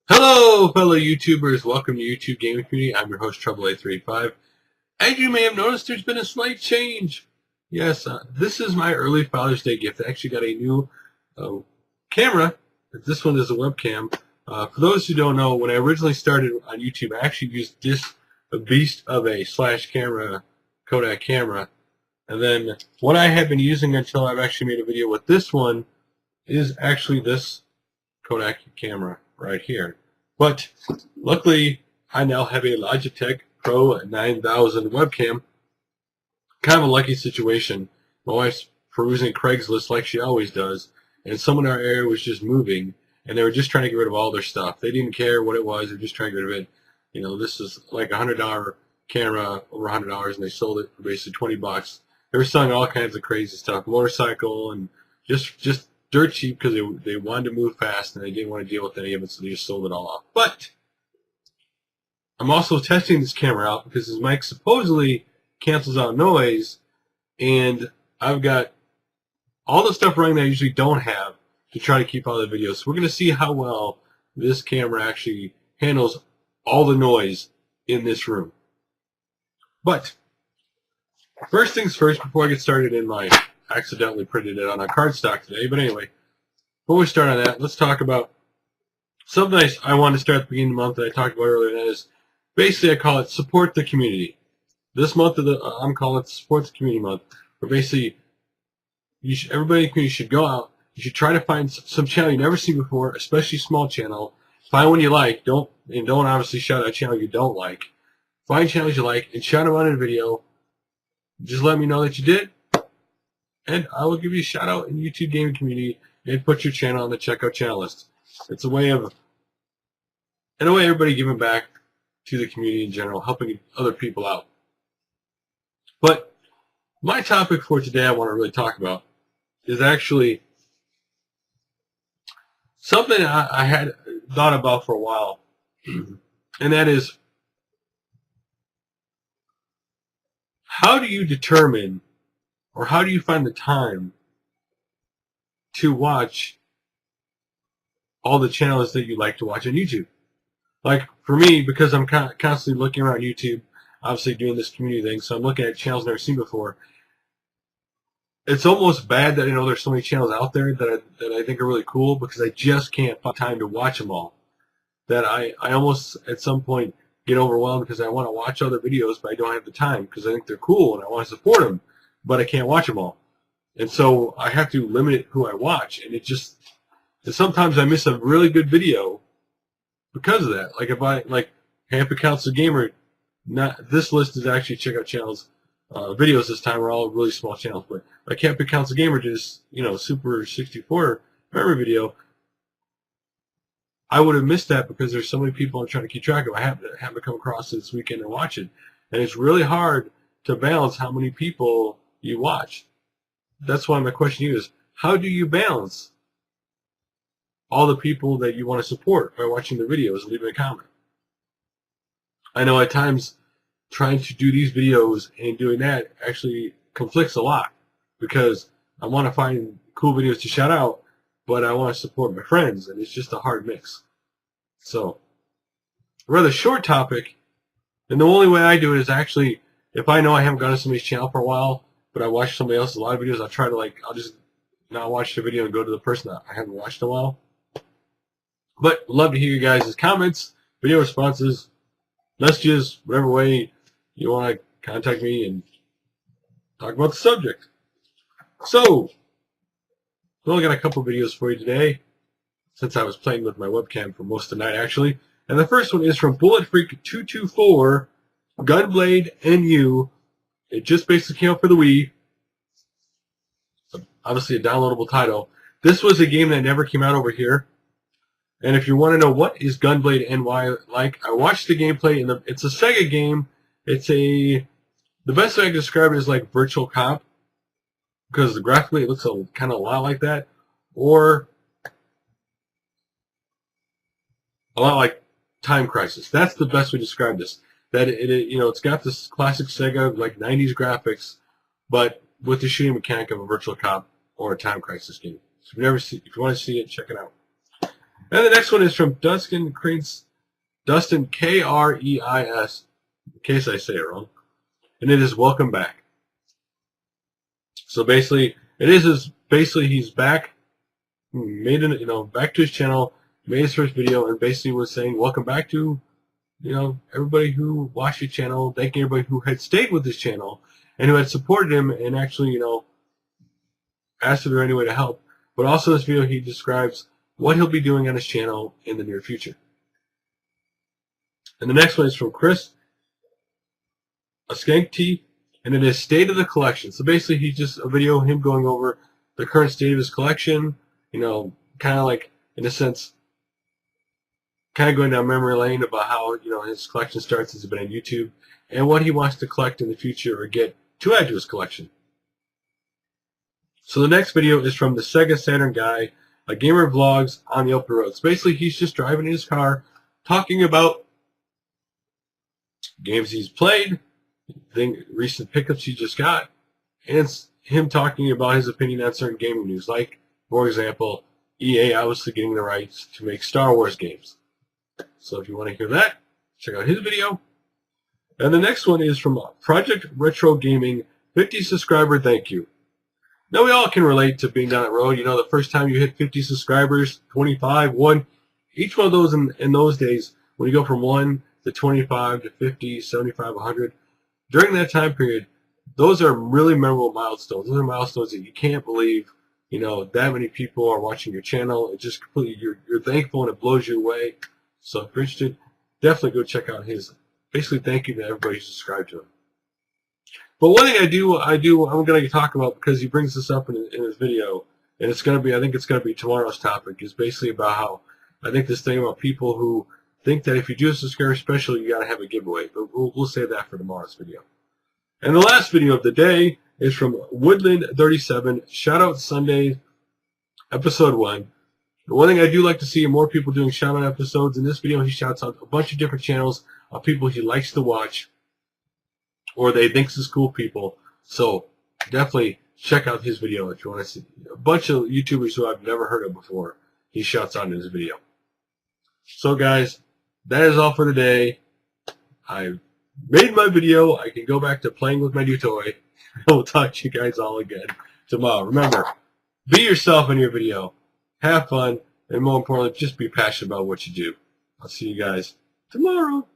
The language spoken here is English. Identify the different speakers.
Speaker 1: Hello, fellow YouTubers. Welcome to YouTube Gaming Community. I'm your host, Trouble835. As you may have noticed, there's been a slight change. Yes, this is my early Father's Day gift. I actually got a new camera. This one is a webcam. For those who don't know, when I originally started on YouTube, I actually used this beast of a slash camera, Kodak camera. And then what I have been using until I've actually made a video with this one is actually this Kodak camera right here. But luckily, I now have a Logitech Pro 9000 webcam. Kind of a lucky situation. My wife's perusing Craigslist like she always does, and someone in our area was just moving, and they were just trying to get rid of all their stuff. They didn't care what it was. They were just trying to get rid of it. You know, this is like a $100 camera, over $100, and they sold it for basically $20. They were selling all kinds of crazy stuff, motorcycle, and just dirt cheap because they wanted to move fast and they didn't want to deal with any of it, so they just sold it all off. But I'm also testing this camera out because this mic supposedly cancels out noise, and I've got all the stuff running that I usually don't have to try to keep all the videos. So we're going to see how well this camera actually handles all the noise in this room. But first things first, before I get started in my accidentally printed it on a cardstock today. But anyway, before we start on that, let's talk about something I wanted to start at the beginning of the month that I talked about earlier. And that is basically, I call it support the community. This month I'm calling it support the community month. Where basically, everybody in the community should go out. You should try to find some channel you've never seen before, especially small channel. Find one you like. Don't obviously shout out a channel you don't like. Find channels you like and shout them out in a video. Just let me know that you did, and I will give you a shout out in YouTube gaming community and put your channel on the checkout channel list. It's a way of, in a way, everybody giving back to the community in general, helping other people out. But my topic for today I want to really talk about is actually something I had thought about for a while, and that is, how do you determine, or how do you find the time to watch all the channels that you like to watch on YouTube? Like, for me, because I'm constantly looking around YouTube, obviously doing this community thing, so I'm looking at channels I've never seen before. It's almost bad that I know there's so many channels out there that I think are really cool, because I just can't find time to watch them all. That I almost, at some point, get overwhelmed because I want to watch other videos, but I don't have the time because I think they're cool and I want to support them, but I can't watch them all. And so I have to limit who I watch, and sometimes I miss a really good video because of that. Like if Happy Council Gamer, this list is actually checkout channels, videos this time are all really small channels, but like Happy Council Gamer did this, Super 64 memory video. I would have missed that because there's so many people I'm trying to keep track of. I happen to come across it this weekend and watch it. And it's really hard to balance how many people you watch. That's why my question to you is, how do you balance all the people that you want to support by watching the videos and leaving a comment? I know at times trying to do these videos and doing that actually conflicts a lot, because I want to find cool videos to shout out, but I want to support my friends, and it's just a hard mix. So, a rather short topic, and the only way I do it is actually, if I know I haven't gone to somebody's channel for a while, but I watch somebody else's a lot of videos, I'll try to I'll just not watch the video and go to the person that I haven't watched in a while. But would love to hear you guys' comments, video responses, messages, whatever way you want to contact me and talk about the subject. So, I've only got a couple videos for you today, since I was playing with my webcam for most of the night, actually. And the first one is from BulletFreak224, Gunblade NU. It just basically came out for the Wii. Obviously a downloadable title. This was a game that never came out over here. And if you want to know what is Gunblade NY like, I watched the gameplay, and it's a Sega game. The best way I can describe it is like Virtual Cop, because graphically it looks kind of a lot like that, or a lot like Time Crisis. That's the best way to describe this. That it's got this classic Sega like 90s graphics, but with the shooting mechanic of a Virtual Cop or a Time Crisis game. So if you want to see it, check it out. And the next one is from Dustinkreis, Dustinkreis, in case I say it wrong. And it is welcome back. So basically, he's back, made an, back to his channel, made his first video, and basically was saying welcome back to, everybody who watched his channel, thanking everybody who had stayed with his channel and who had supported him and actually, asked if there any way to help. But also in this video, he describes what he'll be doing on his channel in the near future. And the next one is from Chris Ashankt, and it is State of the Collection. So basically, he's just a video of him going over the current state of his collection, kind of like, in a sense, kind of going down memory lane about how, his collection starts since he's been on YouTube, and what he wants to collect in the future or get to add to his collection. So the next video is from TheSegaSaturnGuy, a gamer vlogs on the open road. So basically, he's just driving in his car, talking about games he's played, recent pickups he just got, and it's him talking about his opinion on certain gaming news. Like, for example, EA obviously getting the rights to make Star Wars games. So if you want to hear that, check out his video. And the next one is from Project Retro Gaming, 50 subscriber thank you. Now, we all can relate to being down that road. The first time you hit 50 subscribers, 25, 1. Each one of those in those days, when you go from 1 to 25 to 50, 75, 100, during that time period, those are really memorable milestones. Those are milestones that you can't believe, that many people are watching your channel. It just completely, you're thankful and it blows you away. So if you're interested, definitely go check out his, basically thank you to everybody who subscribed to him. But one thing I'm going to talk about, because he brings this up in his video, and it's going to be, I think it's going to be tomorrow's topic, is basically about how, I think this thing about people who think that if you do a subscriber special, you got to have a giveaway. But we'll save that for tomorrow's video. And the last video of the day is from Woodland37, Shoutout Sunday, Episode 1. The one thing I do like to see more people doing shoutout episodes. In this video, he shouts out a bunch of different channels of people he likes to watch, or they thinks is cool people. So definitely check out his video if you want to see a bunch of YouTubers who I've never heard of before. He shouts out in his video. So guys, that is all for today. I made my video. I can go back to playing with my new toy. We'll talk to you guys all again tomorrow. Remember, be yourself in your video. Have fun. And more importantly, just be passionate about what you do. I'll see you guys tomorrow.